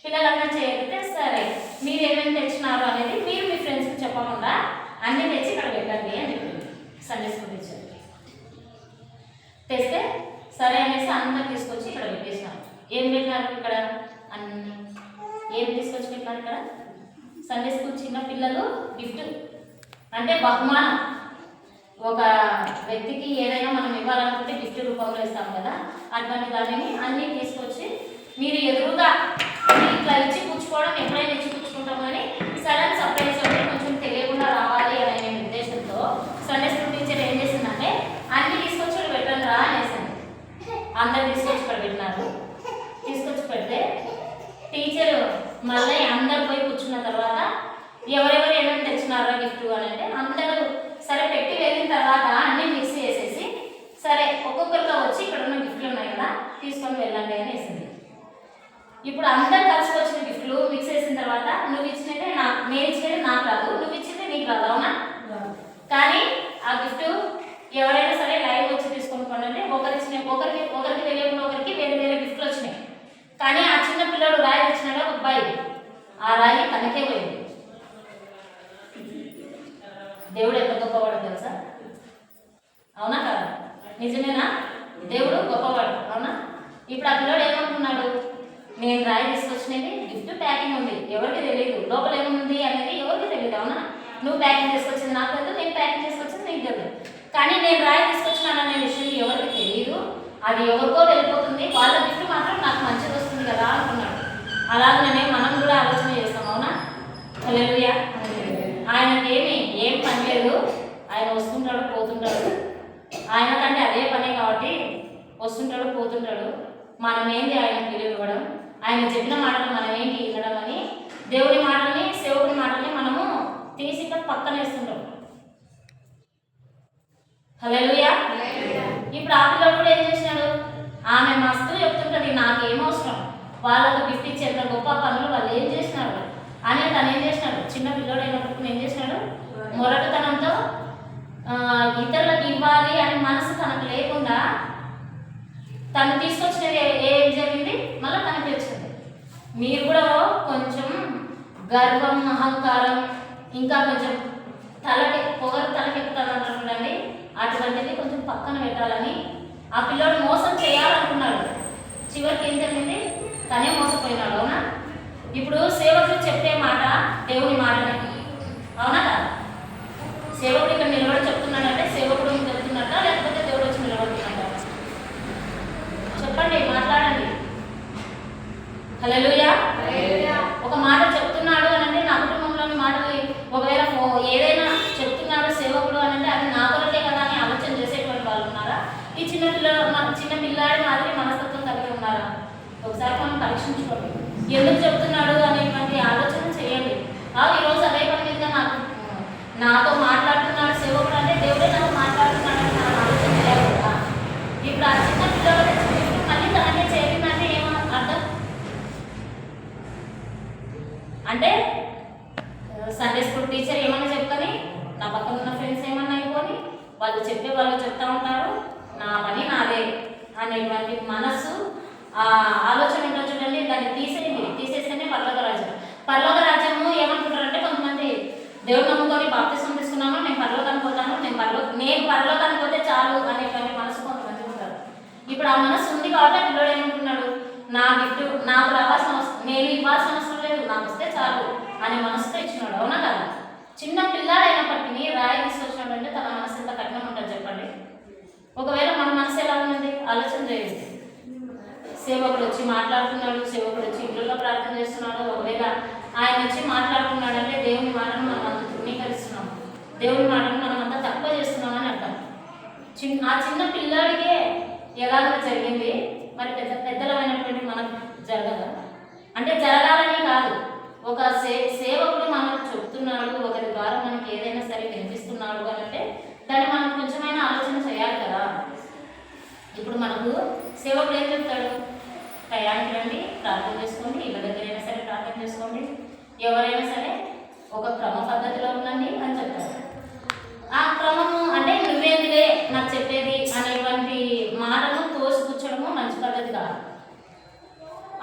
పిల్లలందరూ చేయకపోతే సరే మీరు ఏమేమి తెచ్చినారు అనేది మీరు మీ ఫ్రెండ్స్కి చెప్పకుండా అన్నీ తెచ్చి ఇక్కడ పెట్టండి అని చెప్పింది సండే స్కూల్ టీచర్. తెస్తే సరే అనేసి అందరు తీసుకొచ్చి ఇక్కడ పెట్టేసినారు. ఏం పెట్టినారు ఇక్కడ అన్ని ఏం తీసుకొచ్చి పెట్టినారు ఇక్కడ సండే స్కూల్ చిన్న పిల్లలు గిఫ్ట్ అంటే బహుమానం. ఒక వ్యక్తికి ఏదైనా మనం ఇవ్వాలనుకుంటే గిఫ్ట్ రూపంలో ఇస్తాం కదా, అటువంటి దానిని అన్నీ తీసుకొచ్చి మీరు ఎదురుగా ఇట్లా ఇచ్చి పుచ్చుకోవడం ఎప్పుడైనా ఇచ్చి పుచ్చుకుంటాం కానీ సడన్ సర్ప్రైజ్ అంటే కొంచెం తెలియకుండా రావాలి అనే ఉద్దేశంతో సండే స్కూల్ టీచర్ ఏం చేసిందంటే అన్నీ తీసుకొచ్చి ఇక్కడ పెట్టండి రా అనేసింది. అందరు తీసుకొచ్చి ఇక్కడ పెట్టినారు. తీసుకొచ్చి పెడితే టీచర్ మళ్ళీ అందరు పోయి కూర్చున్న తర్వాత ఎవరెవరు ఏమేమి తెచ్చినారా గిఫ్ట్ అని అంటే అందరూ సరే పెట్టి వెళ్ళిన తర్వాత అన్నీ మిక్స్ చేసేసి సరే ఒక్కొక్కరిగా వచ్చి ఇక్కడ ఉన్న గిఫ్ట్లు ఉన్నాయి కదా తీసుకొని వెళ్ళండి అని వేసింది. ఇప్పుడు అందరు కలిసి వచ్చిన గిఫ్ట్లు మిక్స్ చేసిన తర్వాత నువ్వు ఇచ్చినట్టే నేను ఇచ్చినట్టే నాకు రాదు, నువ్వు ఇచ్చినట్టే నీకు రాదు, అవునా? కానీ ఆ గిఫ్ట్ ఎవరైనా సరే లైవ్ వచ్చి తీసుకొని పోండి ఒకరికి తెలియకుండా ఒకరికి వేరే వేరే గిఫ్ట్లు వచ్చినాయి. కానీ ఆ చిన్న పిల్లడు రాయి తెచ్చినాడు ఒక అబ్బాయి, ఆ రాయి తనకే పోయింది. దేవుడు ఎంత గొప్పవాడు తెలుసా? అవునా కదా? నిజమేనా? దేవుడు గొప్పవాడు, అవునా? ఇప్పుడు ఆ పిల్లడు ఏమనుకున్నాడు, నేను రాయి తీసుకొచ్చినది గిఫ్ట్ ప్యాకింగ్ ఉంది, ఎవరికి తెలియదు, లోపల ఏముంది అనేది ఎవరికి తెలియదు, అవునా? నువ్వు ప్యాకింగ్ చేసుకొచ్చింది నాకు తెలియదు, నేను ప్యాకింగ్ చేసుకొచ్చింది నీకు తెలియదు. కానీ నేను రాయి తీసుకొచ్చినాను అనే విషయం ఎవరికి తెలియదు, అది ఎవరికో వెళ్ళిపోతుంది, వాళ్ళ గిఫ్ట్ మాత్రం నాకు మంచిది వస్తుంది కదా అనుకున్నాడు. అలాగనే మనం కూడా ఆలోచన చేస్తాం, అవునా? హల్లెలూయా. ఆయనకి ఏం పని లేదు, ఆయన వస్తుంటాడు పోతుంటాడు, ఆయనకంటే అదే పనే కాబట్టి వస్తుంటాడు పోతుంటాడు. మనం ఏంటి ఆయనకు విలువ ఇవ్వడం, ఆయన చెప్పిన మాటలు మనం ఏంటి వినడం అని దేవుడి మాటల్ని సేవకుడి మాటల్ని మనము తీసి పక్కన వేస్తుంటాం. హల్లెలూయా. ఇప్పుడు ఆ పిల్లడు కూడా ఏం చేసినాడు, ఆమె మస్తు చెప్తుంటది నాకేం అవసరం, వాళ్ళకు గిఫ్ట్ ఇచ్చేంత గొప్ప పనులు వాళ్ళు ఏం చేసినారు అని తను ఏం చేసినాడు, చిన్న పిల్లడు అయినప్పుడు ఏం చేసినాడు, మొరటుతనంతో ఇతరులకు ఇవ్వాలి అని మనసు తనకు లేకుండా తను తీసుకొచ్చినది ఏం జరిగింది మళ్ళీ తనకి వచ్చింది. మీరు కూడా కొంచెం గర్వం అహంకారం ఇంకా కొంచెం పొగరు తలకెక్కుతానంటారు చూడండి, అటువంటిది కొంచెం పక్కన పెట్టాలని ఆ పిల్లడు మోసం చేయాలనుకున్నాడు. చివరికి ఏం జరిగింది, తనే మోసపోయినాడు, అవునా? ఇప్పుడు సేవకుడు చెప్పే మాట దేవుని మాటనే, అవునా కదా? సేవకుడు ఇక్కడ నిలబడి చెప్తున్నాడంటే సేవకుడు చెప్తున్నట్ట లేకపోతే దేవుడు వచ్చి నిలబడుతున్నట్ట? చెప్పండి, మాట్లాడండి. హల్లెలూయా. ఒక మాట చెప్తున్నాడు అని అంటే నా కుటుంబంలోని మాటలు ఒకవేళ ఏదైనా చెప్తున్నాడు సేవకుడు అని అంటే అది నా కొరకే కదా అని ఆలోచన చేసేటువంటి వాళ్ళు ఉన్నారా? ఈ చిన్న పిల్లాడి మాదిరి మనస్తత్వం కలిగి ఉన్నారా? ఒకసారి మనం పరీక్షించుకోండి. ఎందుకు చెప్తున్నాడు అనేటువంటి ఆలోచన చేయండి. ఈరోజు అదే పని మీద నాతో మాట్లాడుతున్నాడు సేవకుడు అంటే దేవుడే నాతో మాట్లాడుతున్నాడు అని మనం ఆలోచన చేయాలి కదా. ఇప్పుడు ఆ చిన్న పిల్లలు మళ్ళీ తననే చేరిందంటే ఏమో అర్థం అంటే సండే స్కూల్ టీచర్ ఏమన్నా చెప్పుకొని నా పక్కన ఉన్న ఫ్రెండ్స్ ఏమన్నా అయిపోయి వాళ్ళు చెప్తా ఉంటారు, నా పని నాదే అనేటువంటి మనసు ఆలోచన ఉంటుంది చూడండి. దాన్ని తీసేస్తేనే పరలోక రాజ్యము ఏమనుకుంటారంటే కొంతమంది దేవుడు నమ్ముకొని బాప్తిసం తీసుకున్నాను, నేను పరలోకానికి పోతాను, నేను పరలోకానికి పోతే చాలు అనేటువంటి మనసు కొంతమంది ఉంటారు. ఇప్పుడు ఆ మనసు ఉంది కాబట్టి ఆ పిల్లడు ఏమంటున్నాడు, నా గిఫ్ట్ నాకు రావాల్సిన నేను ఇవ్వాల్సిన అవసరం లేదు, నాకు వస్తే చాలు అనే మనసుతో ఇచ్చినాడు, అవునా కదా? చిన్న పిల్లాడైనప్పటికీ రాయి తీసుకొచ్చినాడు అంటే తన మనసు ఎంత కఠినం ఉంటుంది చెప్పండి. ఒకవేళ మన మనసు ఎలా ఉంది ఆలోచన చేయండి. సేవకుడు వచ్చి మాట్లాడుతున్నాడు, సేవకుడు వచ్చి ఇంట్లో ప్రార్థన చేస్తున్నాడు, ఒకవేళ ఆయన వచ్చి మాట్లాడుతున్నాడు అంటే దేవుని మాటను మనం అంత తృణీకరిస్తున్నాము, దేవుని మాటను మనం అంతా తక్కువ చేస్తున్నామని అర్థం. ఆ చిన్న పిల్లాడికే ఎలాగో జరిగింది, మరి పెద్దలమైనటువంటి మనకు జరగదా? అంటే జరగాలని కాదు, ఒక సేవకుడు మనకు చెప్తున్నాడు, ఒకరి ద్వారా మనకి ఏదైనా సరే వినిపిస్తున్నాడు అని అంటే దాన్ని మనం కొంచెమైనా ఆలోచన చేయాలి కదా. ఇప్పుడు మనకు సేవకుడు ఏం చెప్తాడు, టయానికి రండి, ప్రార్థన చేసుకోండి, ఇళ్ళ దగ్గరైనా సరే ప్రార్థన చేసుకోండి, ఎవరైనా సరే ఒక క్రమ పద్ధతిలో ఉండండి అని చెప్తారు. ఆ క్రమము అంటే నువ్వేందిలే నాకు చెప్పేది అనేటువంటి మాటను తోసిపుచ్చడము మంచి పద్ధతి కాదు.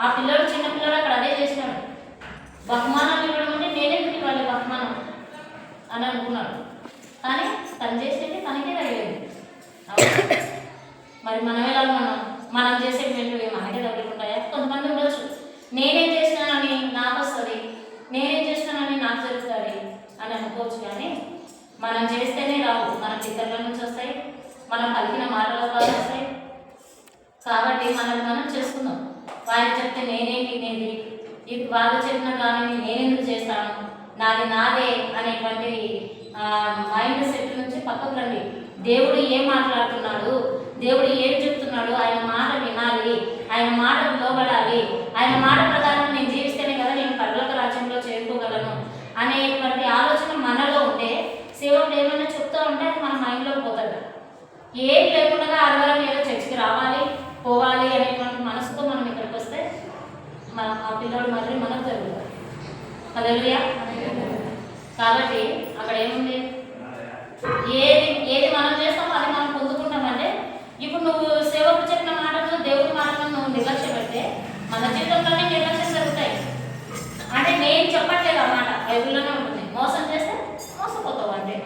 ఆ పిల్లడు చిన్న పిల్లడు అక్కడ అదే చేసినాడు. బహుమానాలు ఇవ్వడం అంటే నేనెందుకు ఇవ్వాలి బహుమానం అని అనుకున్నాడు. కానీ తను చేసేది తనకే తగిలేదు. మరి మనం ఎలా మనం చేసేటువంటివి మనకే తగ్గుకుంటాయా? కొంతమంది ఉండొచ్చు, నేనేం చేసినానని నాకు వస్తుంది, నేనేం చేసినానని నాకు జరుగుతుంది అని అనుకోవచ్చు. కానీ మనం చేస్తేనే రావు, మన పితరుల నుంచి వస్తాయి, మనం పలికిన మాటల ద్వారా వస్తాయి. కాబట్టి మనం చేసుకుందాం. వాళ్ళు చెప్తే నేనేం తినేది, ఇది వాళ్ళు చెప్పిన కానీ నేనెందుకు చేస్తాను, నాది నాదే అనేటువంటి మైండ్ సెట్ నుంచి పక్కకు రండి. దేవుడు ఏం మాట్లాడుతున్నాడు, దేవుడు ఏం చెప్తున్నాడు, ఆయన మాట వినాలి, ఆయన మాటకు లోబడాలి, ఆయన మాట ప్రకారం నేను జీవిస్తేనే కదా నేను పరలోక రాజ్యంలో చేరుకోగలను అనేటువంటి ఆలోచన మనలో ఉంటే సేవకుడు ఏమైనా చెప్తూ ఉంటే అది మన మైండ్లో పోతుంది. ఏం లేకుండా ఆదివారం ఏదో చర్చికి రావాలి పోవాలి అనేటువంటి మనసుతో మనం ఇక్కడికి వస్తే ఆ పిల్లడు మరి మనకు జరుగుతుంది. హల్లెలూయా. కాబట్టి అక్కడ ఏముంది, ఏది మనం చేస్తామో అది మనం పొందుకుంటామంటే, ఇప్పుడు నువ్వు సేవకు చెప్పిన మాటలు దేవుడి మాటలను నువ్వు నిర్లక్ష్య పెడితే మన జీవితంలోనే నిర్లక్ష్యం జరుగుతాయి. అంటే నేను చెప్పట్లేదు అన్నమాట, బైబిల్లోనే ఉంటుంది. మోసం చేస్తే మోసపోతావు అంటే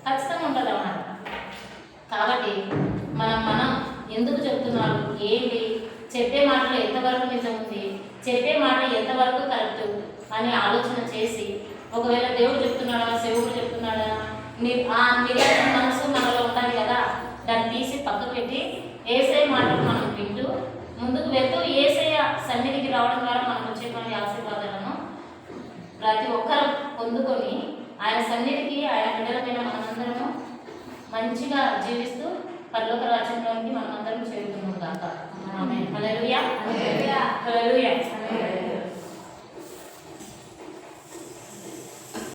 ఖచ్చితంగా ఉంటుంది అన్నమాట. కాబట్టి మనం ఎందుకు చెప్తున్నాడు, ఏంటి, చెప్పే మాటలు ఎంతవరకు నిజం ఉంది, చెప్పే మాట ఎంతవరకు కరెక్ట్ అని ఆలోచన చేసి, ఒకవేళ దేవుడు చెప్తున్నాడా సేవకుడు చెప్తున్నాడా ఆ నిర్లక్ష్య మనసు మనలో ఉండాలి కదా, దాన్ని తీసి పక్కకు పెట్టి యేసయ్య మాటలు మనం వింటూ ముందుకు వెళ్తూ యేసయ్య సన్నిధికి రావడం ద్వారా మనకు వచ్చేటువంటి ఆశీర్వాదాలను ప్రతి ఒక్కరు పొందుకొని ఆయన సన్నిధికి ఆయన బిడ్డలమైన మనందరము మంచిగా జీవిస్తూ పరలోక రాజ్యంలోనికి మనమందరం చేరుతున్నాం కాక. ఆమేన్. హల్లెలూయా. హల్లెలూయా.